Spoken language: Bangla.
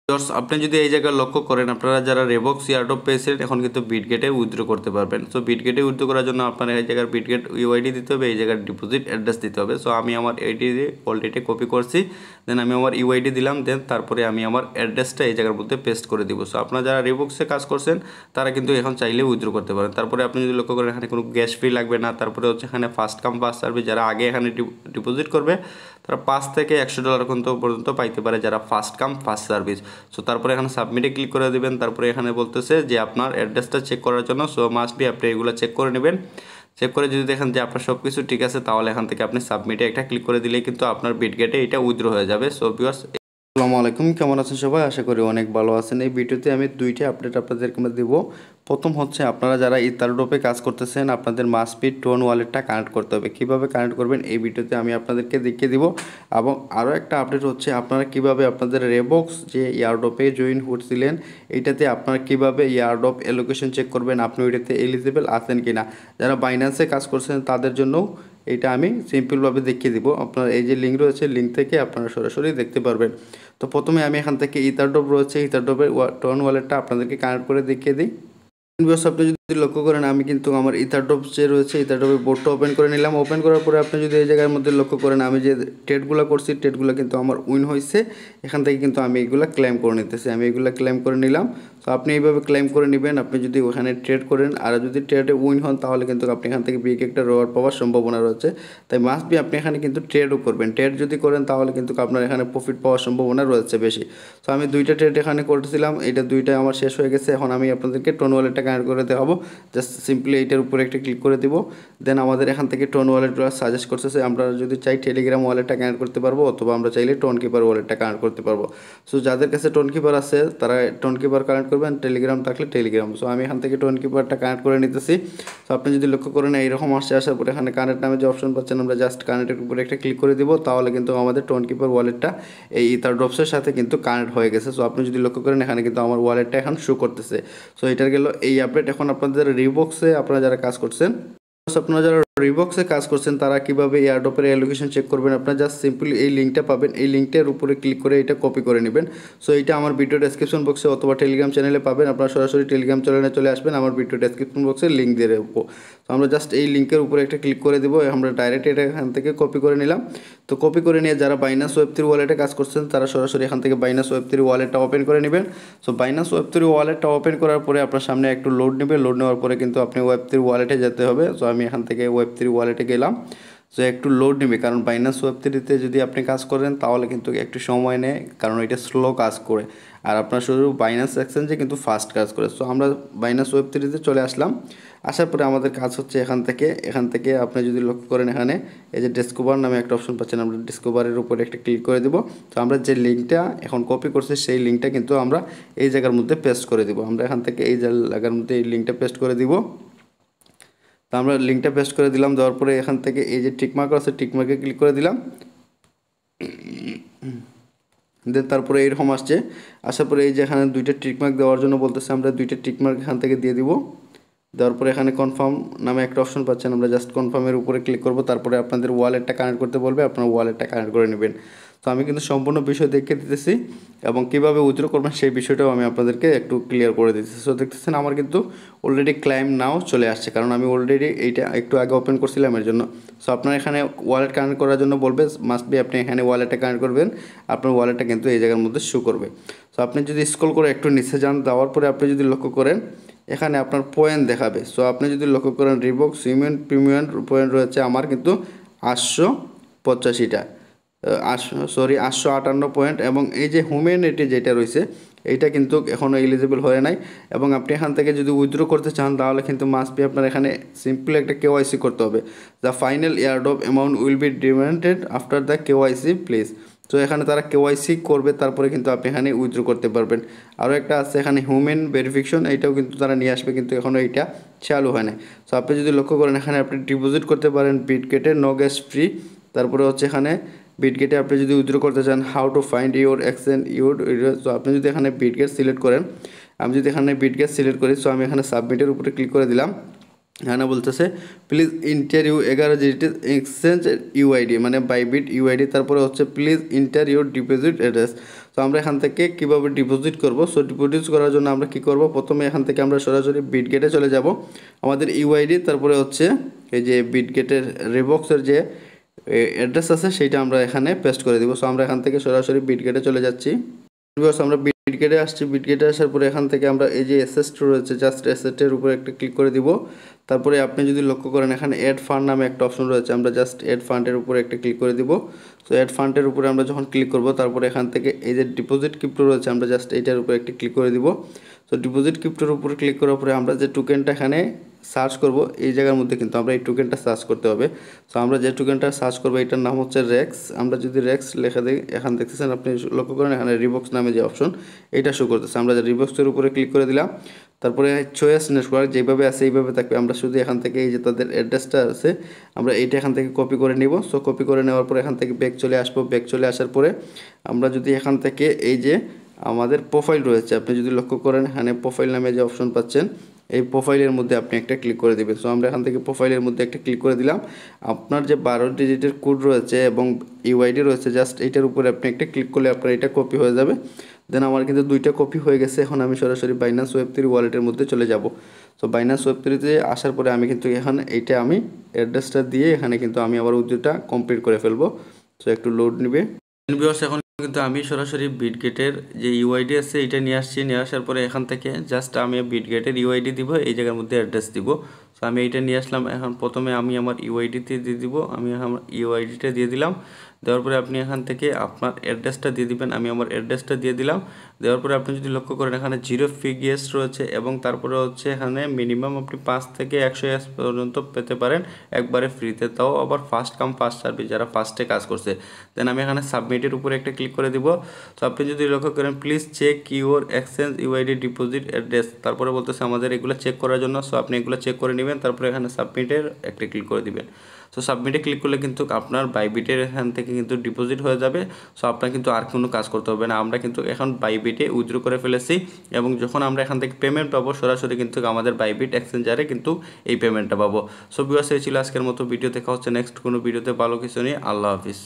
আপনি যদি এই জায়গায় লক্ষ্য করেন আপনারা যারা রেবক্স এয়ারড্রপ পেয়েছিলেন এখন কিন্তু বিটগেটে উইথড্র করতে পারবেন। সো বিটগেটে উইথড্র করার জন্য আপনার এই জায়গার বিটগেট ইউআইডি দিতে হবে, এই জায়গার ডিপোজিট অ্যাড্রেস দিতে হবে। সো আমি আমার এইটি অলরেডি কপি করছি, দেন আমি আমার ইউআইডি দিলাম, দেন তারপরে আমি আমার অ্যাড্রেসটা এই জায়গার মধ্যে পেস্ট করে দিব। সো আপনারা যারা রেবক্সে কাজ করছেন তারা কিন্তু এখন চাইলে উইথড্র করতে পারেন। তারপরে আপনি যদি লক্ষ্য করেন এখানে কোনো গ্যাস ফি লাগবে না। তারপরে হচ্ছে এখানে ফার্স্ট কাম ফার্স্ট সার্ভিস, যারা আগে এখানে ডিপোজিট করবে তারা $5 থেকে $100 পর্যন্ত পাইতে পারে যারা first come first service. So তারপরে এখানে সাবমিটে ক্লিক করে দেবেন। তারপরে এখানে বলতেছে যে আপনার অ্যাড্রেসটা চেক করার জন্য, সো মাস্ট বি আপনি এগুলো চেক করে নেবেন। চেক করে যদি দেখেন যে আপনার সব কিছু ঠিক আছে তাহলে এখান থেকে আপনি সাবমিটে একটা ক্লিক করে দিলেই কিন্তু আপনার বিটগেটে এটা উইথড্র হয়ে যাবে। সো ভিউয়ার্স, আসসালামু আলাইকুম, কেমন আছেন সবাই? আশা করি অনেক ভালো আছেন। এই ভিডিওতে আমি দুইটা আপডেট আপনাদেরকে দেব। প্রথম হচ্ছে আপনারা যারা ইথারড্রপে কাজ করতেছেন আপনাদের মাস্ট বি টোন ওয়ালেটটা কানেক্ট করতে হবে। কীভাবে কানেক্ট করবেন এই ভিডিওতে আমি আপনাদেরকে দেখিয়ে দিব। এবং আরও একটা আপডেট হচ্ছে আপনারা কিভাবে আপনাদের রেবক্স যে এয়ারড্রপে জয়েন হচ্ছিলেন এইটাতে আপনারা কিভাবে এয়ারড্রপ অ্যালোকেশন চেক করবেন আপনি ওইটাতে এলিজিবল আছেন কি না। যারা বাইন্যান্সে কাজ করছেন তাদের জন্যও এইটা আমি সিম্পলভাবে দেখিয়ে দিব। আপনার এই যে লিঙ্ক রয়েছে, লিঙ্ক থেকে আপনারা সরাসরি দেখতে পারবেন। তো প্রথমে আমি এখান থেকে ইথারড্রপ রয়েছে, ইথারড্রপের টোন ওয়ালেটটা আপনাদেরকে কানেক্ট করে দেখিয়ে দিই। আপনি যদি লক্ষ্য করেন আমি কিন্তু আমার ইথারড্রপ যে রয়েছে ইথারড্রপের বোর্ডটা ওপেন করে নিলাম। ওপেন করার পরে আপনি যদি এই জায়গার মধ্যে লক্ষ্য করেন আমি যে ট্রেডগুলো করছি ট্রেডগুলো কিন্তু আমার উইন হয়েছে। এখান থেকে কিন্তু আমি এগুলো ক্লেম করে নিতেছি, আমি এগুলো ক্লেম করে নিলাম। তো আপনি এইভাবে ক্লেম করে নেবেন। আপনি যদি ওখানে ট্রেড করেন আর যদি ট্রেডে উইন হন তাহলে কিন্তু আপনি এখান থেকে বিগ একটা রিওয়ার্ড পাওয়ার সম্ভাবনা রয়েছে। তাই মাস্ট বি আপনি এখানে কিন্তু ট্রেডও করবেন। ট্রেড যদি করেন তাহলে কিন্তু আপনার এখানে প্রফিট পাওয়ার সম্ভাবনা রয়েছে বেশি। তো আমি দুইটা ট্রেড এখানে করতেছিলাম, এটা দুইটা আমার শেষ হয়ে গেছে। এখন আমি আপনাদেরকে টোন ওয়ালেটটা কানেক্ট করে দেখাবো। জাস্ট সিম্পলি এইটার উপরে একটা ক্লিক করে দিব। দেন আমাদের এখান থেকে টোন ওয়ালেটগুলো সাজেস্ট করতেছে আমরা যদি চাই টেলিগ্রাম ওয়ালেটটা কানেক্ট করতে পারবো অথবা আমরা চাইলে টোন কিপার ওয়ালেটটা কানেক্ট করতে পারবো। সো যাদের কাছে টোন কিপার আছে তারা টোন কিপার কানেক্ট করবেন, টেলিগ্রাম থাকলে টেলিগ্রাম। সো আমি এখান থেকে টোন কিপারটা কানেক্ট করে নিতেছি। সো আপনি যদি লক্ষ্য করেন এইরকম আসছে, আসার পরে এখানে কানেক্ট নামে যে অপশন পাচ্ছেন আমরা জাস্ট কানেক্টের উপরে একটা ক্লিক করে দিব। তাহলে কিন্তু আমাদের টোন কিপার ওয়ালেটটা এই ইথারড্রপসের সাথে কিন্তু কানেক্ট হয়ে গেছে। সো আপনি যদি লক্ষ্য করেন এখানে কিন্তু আমার ওয়ালেটটা এখন শো করতেছে। সো এটার গেল এই আপডেট। এখন আপনাদের রিবক্সে আপনারা যারা কাজ করছেন, আপনারা যারা রিবক্সে কাজ করছেন তারা কিভাবে এয়ারড্রপের অ্যালোকেশন চেক করবেন আপনারা জাস্ট সিম্পলি এই লিঙ্কটা পাবেন, এই লিঙ্কটার উপরে ক্লিক করে এটা কপি করে নেবেন। সো এটা আমার ভিডিও ডেসক্রিপশন বক্সে অথবা টেলিগ্রাম চ্যানেলে পাবেন। আপনারা সরাসরি টেলিগ্রাম চ্যানেলে চলে আসবেন, আমার ভিডিও ডেসক্রিপশন বক্সে লিঙ্ক দিয়ে দেবো। তো আমরা জাস্ট এই লিঙ্কের উপরে একটা ক্লিক করে দেবো। আমরা ডাইরেক্ট এটা এখান থেকে কপি করে নিলাম। তো কপি করে নিয়ে যারা বাইন্যান্স ওয়েব3 ওয়ালেটে কাজ করছেন তারা সরাসরি এখান থেকে বাইন্যান্স ওয়েব3 ওয়ালেটটা ওপেন করে নেবেন। সো বাইন্যান্স ওয়েব3 ওয়ালেটটা ওপেন করার পরে আপনার সামনে একটু লোড নেবে, লোড নেওয়ার পরে কিন্তু আপনি ওয়েব3 ওয়ালেটে যেতে হবে। সো আমি এখান থেকে ওয়েব3 ওয়ালেটে গেলাম। সো একটু লোড নেবে কারণ বাইন্যান্স ওয়েব3তে যদি আপনি কাজ করেন তাহলে কিন্তু একটু সময় নেয় কারণ এটা স্লো কাজ করে। আর আপনার শুধু বাইন্যান্স এক্সচেঞ্জে কিন্তু ফাস্ট কাজ করে। সো আমরা বাইন্যান্স ওয়েব3তে চলে আসলাম। আসার পরে আমাদের কাজ হচ্ছে এখান থেকে আপনি যদি লক্ষ্য করেন এখানে এই যে ডিসকভার নামে একটা অপশন পাচ্ছেন, আমরা ডিসকভারের উপরে একটা ক্লিক করে দেবো। তো আমরা যে লিঙ্কটা এখন কপি করছি সেই লিঙ্কটা কিন্তু আমরা এই জায়গার মধ্যে পেস্ট করে দিব। আমরা এখান থেকে এই জায়গার মধ্যে এই লিঙ্কটা পেস্ট করে দিব। তো আমরা লিঙ্কটা পেস্ট করে দিলাম, দেওয়ার পরে এখান থেকে এই যে টিকমার্ক আছে টিকমার্কে ক্লিক করে দিলাম। দেন তারপরে এইরকম আসছে, আসার পরে এই যে এখানে দুইটা টিকমার্ক দেওয়ার জন্য বলতেছে, আমরা দুইটা টিকমার্ক এখান থেকে দিয়ে দিব। দেওয়ার পরে এখানে কনফার্ম নামে একটা অপশন পাচ্ছেন, আমরা জাস্ট কনফার্মের উপরে ক্লিক করব। তারপরে আপনাদের ওয়ালেটটা কানেক্ট করতে বলবে, আপনার ওয়ালেটটা কানেক্ট করে নেবেন। তো আমি কিন্তু সম্পূর্ণ বিষয় দেখিয়ে দিতেছি এবং কীভাবে উইথড্র করবেন সেই বিষয়টাও আমি আপনাদেরকে একটু ক্লিয়ার করে দিতেছি। সো দেখতেছেন আমার কিন্তু অলরেডি ক্লাইম নাও চলে আসছে কারণ আমি অলরেডি এইটা একটু আগে ওপেন করছিলাম এর জন্য। সো আপনার এখানে ওয়ালেট কানেক্ট করার জন্য বলবে, মাস্ট বি আপনি এখানে ওয়ালেটটা কানেক্ট করবেন, আপনার ওয়ালেটটা কিন্তু এই জায়গার মধ্যে শো করবে। সো আপনি যদি স্ক্রল করে একটু নিচে যান, যাওয়ার পরে আপনি যদি লক্ষ্য করেন এখানে আপনার পয়েন্ট দেখাবে। সো আপনি যদি লক্ষ্য করেন রিবক্স হিউম্যান প্রিমিয়াম পয়েন্ট রয়েছে আমার কিন্তু 885টা 858 পয়েন্ট এবং এই যে হিউম্যানিটি যেটা রয়েছে এইটা কিন্তু এখনও এলিজিবল হয়ে নাই। এবং আপনি এখান থেকে যদি উইথড্র করতে চান তাহলে কিন্তু মাস্ট বি আপনার এখানে সিম্পলি একটা কেওয়াইসি করতে হবে। The final airdrop amount will be demanded after the KYC please. তো এখানে তারা কেওয়াইসি করবে তারপরে কিন্তু আপনি এখানে উইথড্র করতে পারবেন। আরও একটা আছে এখানে হিউম্যান ভেরিফিকেশন, এইটাও কিন্তু তারা নিয়ে আসবে কিন্তু এখনও এইটা চালু হয় না। সো আপনি যদি লক্ষ্য করেন এখানে আপনি ডিপোজিট করতে পারেন বিটগেটে, নো গ্যাস ফ্রি। তারপরে হচ্ছে এখানে বিটগেটে আপনি যদি উইথড্র করতে চান how to find your exchange your. So আপনি যদি এখানে বিটগেট সিলেক্ট করেন, আমি যদি এখানে বিটগেট সিলেক্ট করি, সো আমি এখানে সাবমিটের উপরে ক্লিক করে দিলাম। এখানে বলতেছে please enter you 11 digit exchange UID মানে বাইবিট ইউআইডি, তারপরে হচ্ছে please enter your deposit address. তো আমরা এখান থেকে কিভাবে ডিপোজিট করব, সো ডিপোজিট করার জন্য আমরা কি করব, প্রথমে এখান থেকে আমরা সরাসরি বিটগেটে চলে যাব। আমাদের ইউআইডি তারপরে হচ্ছে এই যে বিটগেটের রেবক্সের যে অ্যাড্রেস আছে সেইটা আমরা এখানে পেস্ট করে দিব। সো আমরা এখান থেকে সরাসরি বিটগেটে চলে যাচ্ছি। আমরা বিটগেটে আসছি। বিটগেটে আসার পরে এখান থেকে আমরা এই যে অ্যাসেট রয়েছে জাস্ট অ্যাসেটের উপরে একটা ক্লিক করে দিব। তারপরে আপনি যদি লক্ষ্য করেন এখানে অ্যাড ফান্ড নামে একটা অপশন রয়েছে, আমরা জাস্ট অ্যাড ফান্ডের উপরে একটা ক্লিক করে দিব। সো অ্যাড ফান্ডের উপরে আমরা যখন ক্লিক করব তারপরে এখান থেকে এই যে ডিপোজিট ক্রিপ্টো রয়েছে আমরা জাস্ট এইটার উপরে একটা ক্লিক করে দিব। সো ডিপোজিট ক্রিপ্টোর উপরে ক্লিক করার পরে আমরা যে টোকেনটা এখানে সার্চ করব এই জায়গার মধ্যে কিন্তু আমরা এই টোকেনটা সার্চ করতে হবে। সো আমরা যে টোকেনটা সার্চ করবো এটার নাম হচ্ছে রেক্স। আমরা যদি রেক্স লেখা দিই এখানে দেখতেছেন আপনি লক্ষ্য করেন এখানে রিবক্স নামে যে অপশন এটা শো করতেছে। আমরা যে রিবক্সের উপরে ক্লিক করে দিলাম, তারপরে চয়েস নেটওয়ার্ক যেভাবে আছে এইভাবে থাকবে। আমরা শুধু এখান থেকে এই যে তাদের অ্যাড্রেসটা আছে আমরা এইটা এখান থেকে কপি করে নিব। সো কপি করে নেওয়ার পরে এখান থেকে ব্যাক চলে আসবো। ব্যাক চলে আসার পরে আমরা যদি এখান থেকে এই যে আমাদের প্রোফাইল রয়েছে আপনি যদি লক্ষ্য করেন এখানে প্রোফাইল নামে যে অপশন পাচ্ছেন এই প্রোফাইলের মধ্যে আপনি একটা ক্লিক করে দেবেন। সো আমরা এখান থেকে প্রোফাইলের মধ্যে একটা ক্লিক করে দিলাম। আপনার যে 12 ডিজিটের কোড রয়েছে এবং ইউআইডি রয়েছে জাস্ট এইটার উপরে আপনি একটা ক্লিক করলে আপনার এটা কপি হয়ে যাবে। দেন আমার কিন্তু দুইটা কপি হয়ে গেছে। এখন আমি সরাসরি বাইন্যান্স ওয়েব3 ওয়ালেটের মধ্যে চলে যাব। সো বাইন্যান্স ওয়েব3তে আসার পরে আমি কিন্তু এখানে এইটা আমি অ্যাড্রেসটা দিয়ে এখানে কিন্তু আমি আবার উইথড্রটা কমপ্লিট করে ফেলবো। সো একটু লোড নেবে। এখন কিন্তু আমি সরাসরি বিটগেটের যে ইউআইডি আছে এটা নিয়ে আসছি। নিয়ে আসার পরে এখান থেকে জাস্ট আমি বিটগেটের ইউআইডি দিব, এই জায়গার মধ্যে অ্যাড্রেস দিব। সো আমি এইটা নিয়ে আসলাম। এখন প্রথমে আমি আমার ইউআইডিতে দিয়ে দিব, আমি আমার ইউআইডিটা দিয়ে দিলাম। দেওয়ার পরে আপনি এখান থেকে আপনার অ্যাড্রেসটা দিয়ে দিবেন, আমি আমার অ্যাড্রেসটা দিয়ে দিলাম। দেওয়ার পরে আপনি যদি লক্ষ্য করেন এখানে 0 ফি গ্যাস রয়েছে এবং তারপরে হচ্ছে এখানে মিনিমাম আপনি 5 থেকে 100 এস পর্যন্ত পেতে পারেন একবারে ফ্রিতে, তাও আবার ফার্স্ট কাম ফার্স্ট সার্ভিস যারা ফার্স্টে কাজ করছে। দেন আমি এখানে সাবমিটের উপরে একটা ক্লিক করে দিব। তো আপনি যদি লক্ষ্য করেন please check your exchange UID deposit address, তারপরে বলতেছে আমাদের এগুলো চেক করার জন্য। সো আপনি এগুলো চেক করে নেবেন, তারপরে এখানে সাবমিটের একটা ক্লিক করে দিবেন। সো সাবমিটে ক্লিক করলে কিন্তু আপনার বাইবিটের এখান থেকে কিন্তু ডিপোজিট হয়ে যাবে। সো আপনার কিন্তু আর কোনো কাজ করতে হবে না। আমরা কিন্তু এখন বাইবিটে উইথড্র করে ফেলেছি এবং যখন আমরা এখান থেকে পেমেন্ট পাবো সরাসরি কিন্তু আমাদের বাইবিট এক্সচেঞ্জারে কিন্তু এই পেমেন্টটা পাবো। সো ভিউয়ার্স এই ছিল আজকের মতো ভিডিও। দেখা হচ্ছে নেক্সট কোনো ভিডিওতে ভালো কিছু নিয়ে। আল্লাহ হাফিজ।